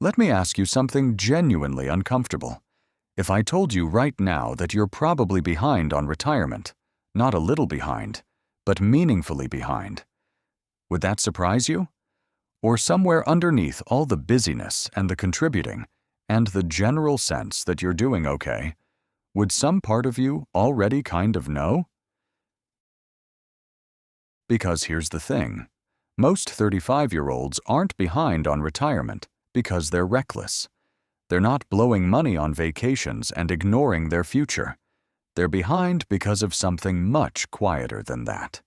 Let me ask you something genuinely uncomfortable. If I told you right now that you're probably behind on retirement, not a little behind, but meaningfully behind, would that surprise you? Or somewhere underneath all the busyness and the contributing and the general sense that you're doing okay, would some part of you already kind of know? Because here's the thing. Most 35-year-olds aren't behind on retirement because they're reckless. They're not blowing money on vacations and ignoring their future. They're behind because of something much quieter than that.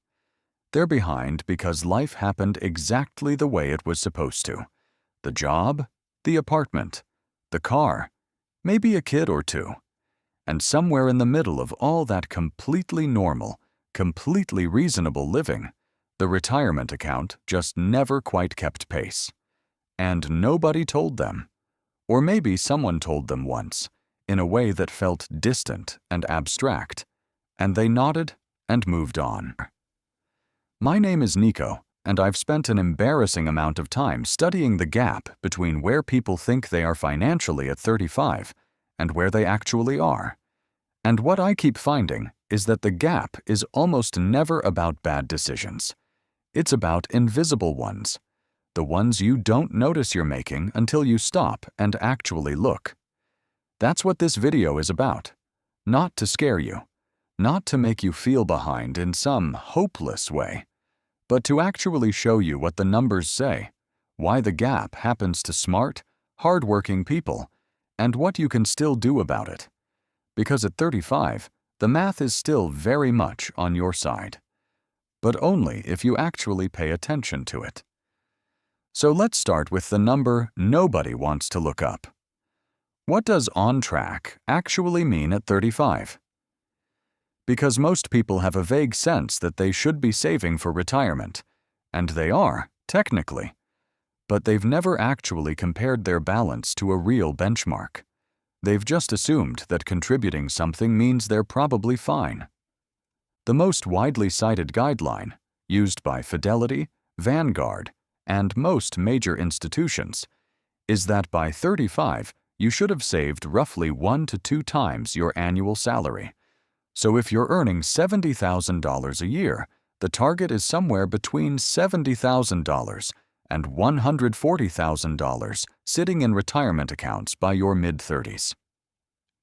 They're behind because life happened exactly the way it was supposed to. The job, the apartment, the car, maybe a kid or two. And somewhere in the middle of all that completely normal, completely reasonable living, the retirement account just never quite kept pace. And nobody told them. Or maybe someone told them once, in a way that felt distant and abstract, and they nodded and moved on. My name is Nico, and I've spent an embarrassing amount of time studying the gap between where people think they are financially at 35 and where they actually are. And what I keep finding is that the gap is almost never about bad decisions. It's about invisible ones, the ones you don't notice you're making until you stop and actually look. That's what this video is about. Not to scare you, not to make you feel behind in some hopeless way, but to actually show you what the numbers say, why the gap happens to smart, hardworking people, and what you can still do about it. Because at 35, the math is still very much on your side. But only if you actually pay attention to it. So let's start with the number nobody wants to look up. What does on track actually mean at 35? Because most people have a vague sense that they should be saving for retirement, and they are, technically, but they've never actually compared their balance to a real benchmark. They've just assumed that contributing something means they're probably fine. The most widely cited guideline, used by Fidelity, Vanguard, and most major institutions, is that by 35, you should have saved roughly 1 to 2 times your annual salary. So if you're earning $70,000 a year, the target is somewhere between $70,000 and $140,000 sitting in retirement accounts by your mid-30s.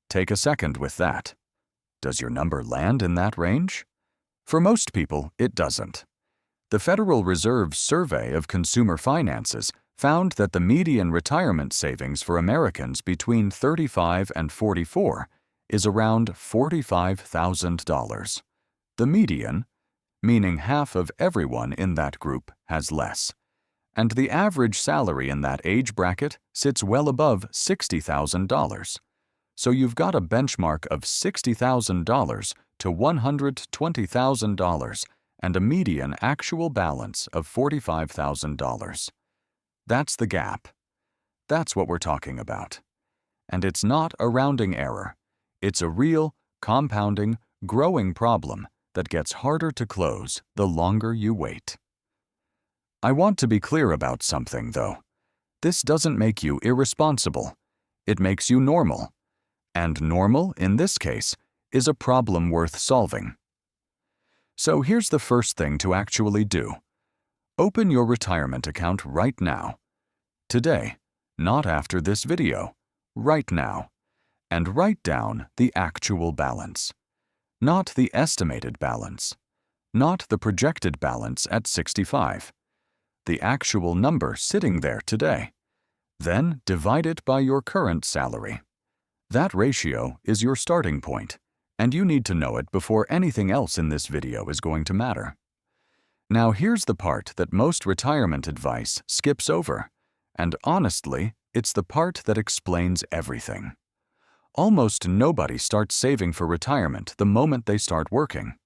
Take a second with that. Does your number land in that range? For most people, it doesn't. The Federal Reserve's survey of consumer finances found that the median retirement savings for Americans between 35 and 44 is around $45,000. The median, meaning half of everyone in that group, has less. And the average salary in that age bracket sits well above $60,000. So you've got a benchmark of $60,000 to $120,000 and a median actual balance of $45,000. That's the gap. That's what we're talking about. And it's not a rounding error. It's a real, compounding, growing problem that gets harder to close the longer you wait. I want to be clear about something, though. This doesn't make you irresponsible. It makes you normal. And normal, in this case, is a problem worth solving. So here's the first thing to actually do. Open your retirement account right now. Today, not after this video, right now. And write down the actual balance. Not the estimated balance. Not the projected balance at 65. The actual number sitting there today. Then divide it by your current salary. That ratio is your starting point, and you need to know it before anything else in this video is going to matter. Now here's the part that most retirement advice skips over, and honestly, it's the part that explains everything. Almost nobody starts saving for retirement the moment they start working.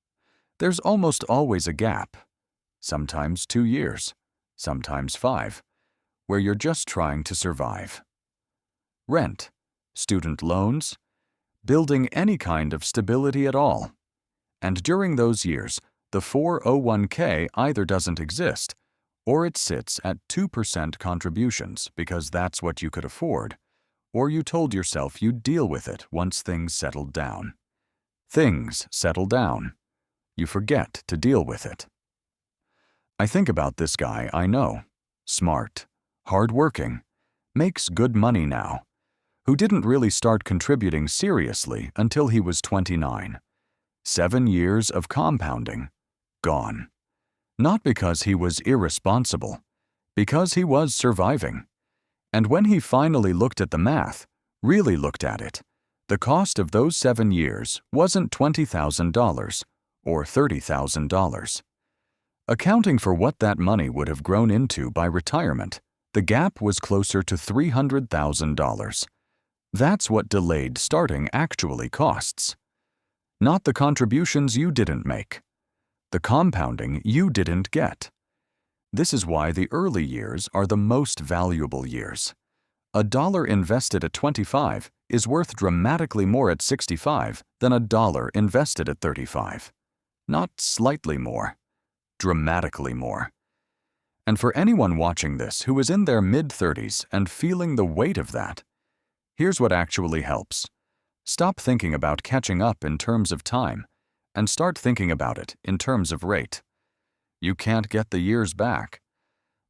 There's almost always a gap, sometimes 2 years, sometimes 5, where you're just trying to survive. Rent, student loans, building any kind of stability at all. And during those years, the 401k either doesn't exist Or it sits at 2% contributions because that's what you could afford, or you told yourself you'd deal with it once things settled down. Things settle down. You forget to deal with it. I think about this guy I know, smart, hardworking, makes good money now, who didn't really start contributing seriously until he was 29. 7 years of compounding, gone. Not because he was irresponsible, because he was surviving. And when he finally looked at the math, really looked at it, the cost of those 7 years wasn't $20,000 or $30,000. Accounting for what that money would have grown into by retirement, the gap was closer to $300,000. That's what delayed starting actually costs. Not the contributions you didn't make, the compounding you didn't get. This is why the early years are the most valuable years. $1 invested at 25 is worth dramatically more at 65 than $1 invested at 35. Not slightly more, dramatically more. And for anyone watching this who is in their mid-30s and feeling the weight of that, here's what actually helps. Stop thinking about catching up in terms of time and start thinking about it in terms of rate. You can't get the years back,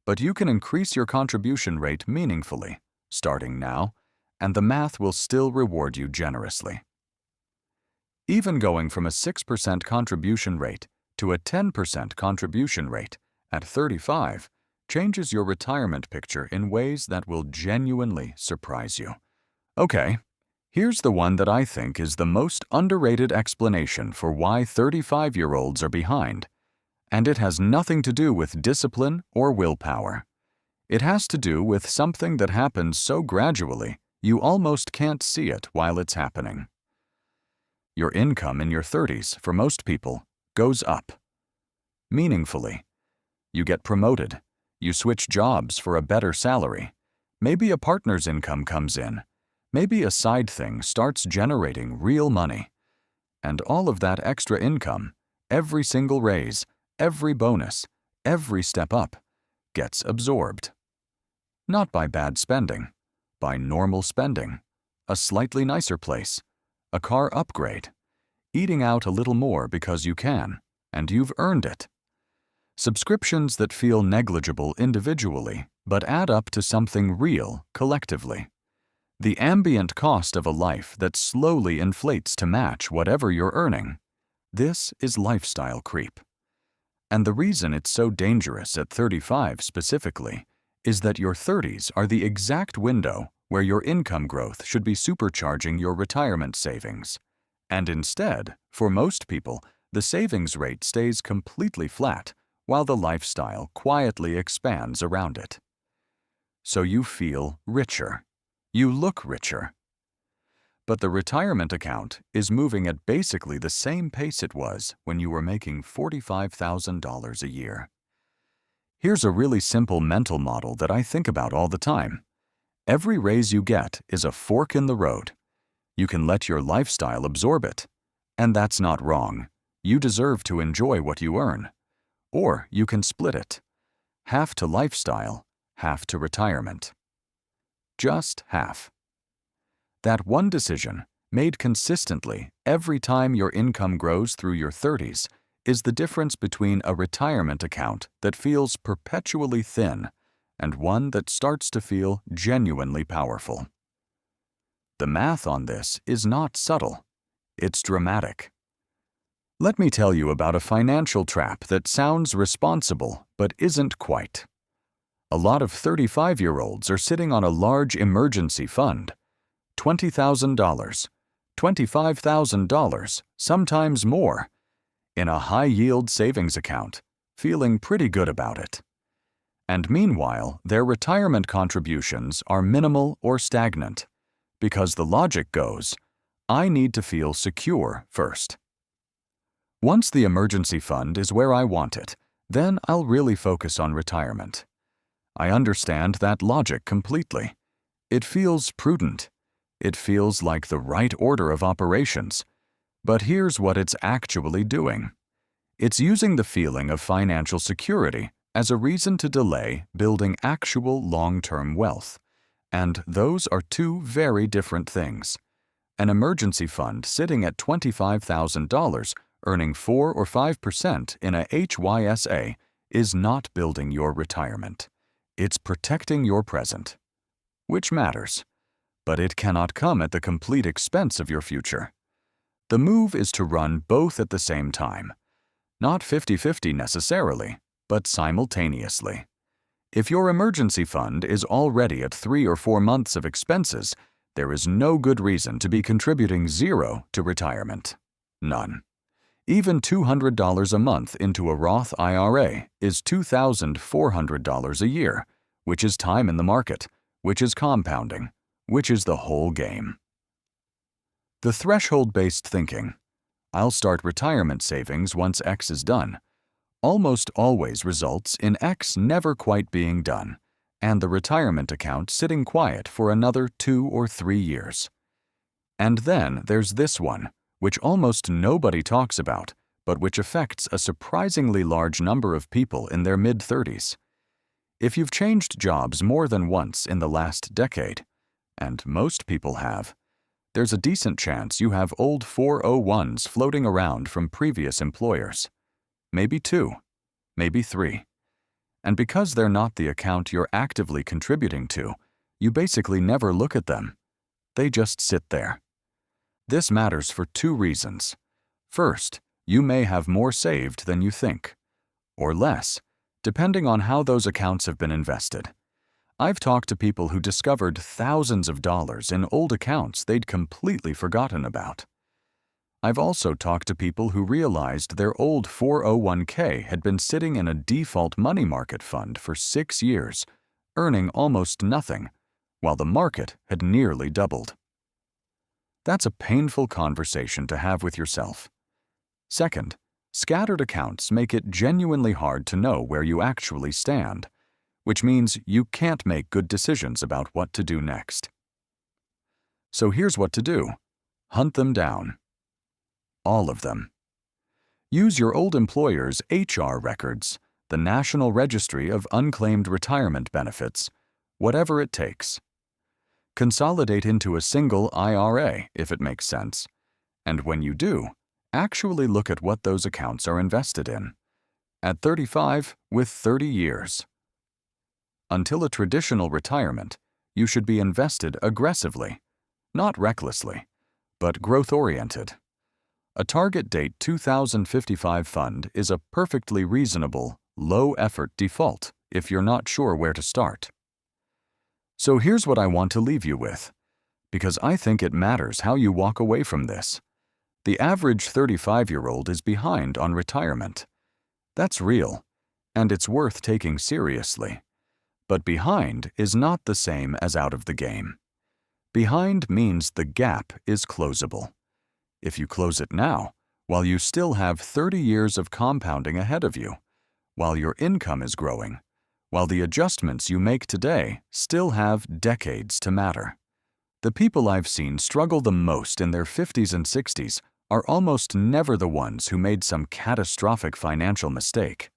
but you can increase your contribution rate meaningfully, starting now, and the math will still reward you generously. Even going from a 6% contribution rate to a 10% contribution rate at 35 changes your retirement picture in ways that will genuinely surprise you. Okay, here's the one that I think is the most underrated explanation for why 35-year-olds are behind, and it has nothing to do with discipline or willpower. It has to do with something that happens so gradually you almost can't see it while it's happening. Your income in your 30s, for most people, goes up. Meaningfully. You get promoted. You switch jobs for a better salary. Maybe a partner's income comes in. Maybe a side thing starts generating real money. And all of that extra income, every single raise, every bonus, every step up, gets absorbed. Not by bad spending, by normal spending, a slightly nicer place, a car upgrade, eating out a little more because you can, and you've earned it. Subscriptions that feel negligible individually, but add up to something real collectively. The ambient cost of a life that slowly inflates to match whatever you're earning. This is lifestyle creep. And the reason it's so dangerous at 35 specifically is that your 30s are the exact window where your income growth should be supercharging your retirement savings. And instead, for most people, the savings rate stays completely flat while the lifestyle quietly expands around it. So you feel richer. You look richer. But the retirement account is moving at basically the same pace it was when you were making $45,000 a year. Here's a really simple mental model that I think about all the time. Every raise you get is a fork in the road. You can let your lifestyle absorb it. And that's not wrong. You deserve to enjoy what you earn. Or you can split it. Half to lifestyle, half to retirement. Just half. That one decision, made consistently every time your income grows through your 30s, is the difference between a retirement account that feels perpetually thin and one that starts to feel genuinely powerful. The math on this is not subtle. It's dramatic. Let me tell you about a financial trap that sounds responsible but isn't quite. A lot of 35-year-olds are sitting on a large emergency fund. $20,000, $25,000, sometimes more, in a high-yield savings account, feeling pretty good about it. And meanwhile, their retirement contributions are minimal or stagnant, because the logic goes, I need to feel secure first. Once the emergency fund is where I want it, then I'll really focus on retirement. I understand that logic completely. It feels prudent. It feels like the right order of operations. But here's what it's actually doing. It's using the feeling of financial security as a reason to delay building actual long-term wealth. And those are two very different things. An emergency fund sitting at $25,000 earning 4 or 5% in a HYSA is not building your retirement. It's protecting your present, which matters, but it cannot come at the complete expense of your future. The move is to run both at the same time. Not 50-50 necessarily, but simultaneously. If your emergency fund is already at 3 or 4 months of expenses, there is no good reason to be contributing zero to retirement. None. Even $200 a month into a Roth IRA is $2,400 a year, which is time in the market, which is compounding, which is the whole game. The threshold-based thinking, I'll start retirement savings once X is done, almost always results in X never quite being done, and the retirement account sitting quiet for another 2 or 3 years. And then there's this one, which almost nobody talks about, but which affects a surprisingly large number of people in their mid-30s. If you've changed jobs more than once in the last decade, and most people have, there's a decent chance you have old 401s floating around from previous employers. Maybe 2, maybe 3. And because they're not the account you're actively contributing to, you basically never look at them. They just sit there. This matters for 2 reasons. First, you may have more saved than you think, or less, depending on how those accounts have been invested. I've talked to people who discovered thousands of dollars in old accounts they'd completely forgotten about. I've also talked to people who realized their old 401k had been sitting in a default money market fund for 6 years, earning almost nothing, while the market had nearly doubled. That's a painful conversation to have with yourself. Second, scattered accounts make it genuinely hard to know where you actually stand, which means you can't make good decisions about what to do next. So here's what to do. Hunt them down. All of them. Use your old employer's HR records, the National Registry of Unclaimed Retirement Benefits, whatever it takes. Consolidate into a single IRA if it makes sense, and when you do, actually look at what those accounts are invested in. At 35, with 30 years. Until a traditional retirement, you should be invested aggressively, not recklessly, but growth-oriented. A target date 2055 fund is a perfectly reasonable, low-effort default if you're not sure where to start. So here's what I want to leave you with, because I think it matters how you walk away from this. The average 35-year-old is behind on retirement. That's real, and it's worth taking seriously. But behind is not the same as out of the game. Behind means the gap is closable. If you close it now, while you still have 30 years of compounding ahead of you, while your income is growing, while the adjustments you make today still have decades to matter. The people I've seen struggle the most in their 50s and 60s are almost never the ones who made some catastrophic financial mistake.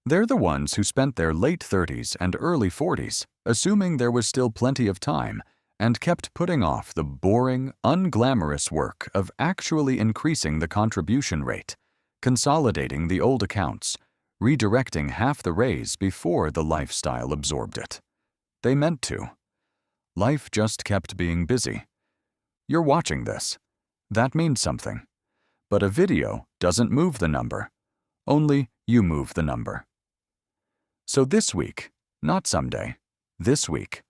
They're the ones who spent their late 30s and early 40s assuming there was still plenty of time and kept putting off the boring, unglamorous work of actually increasing the contribution rate, consolidating the old accounts, redirecting half the raise before the lifestyle absorbed it. They meant to. Life just kept being busy. You're watching this. That means something. But a video doesn't move the number. Only you move the number. So this week, not someday, this week,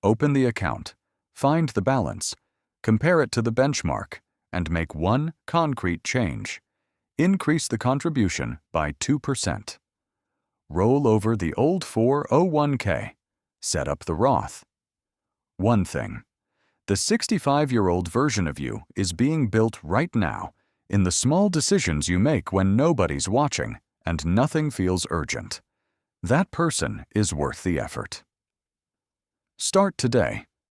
open the account, find the balance, compare it to the benchmark, and make one concrete change. Increase the contribution by 2%. Roll over the old 401k. Set up the Roth. One thing. The 65-year-old version of you is being built right now in the small decisions you make when nobody's watching and nothing feels urgent. That person is worth the effort. Start today.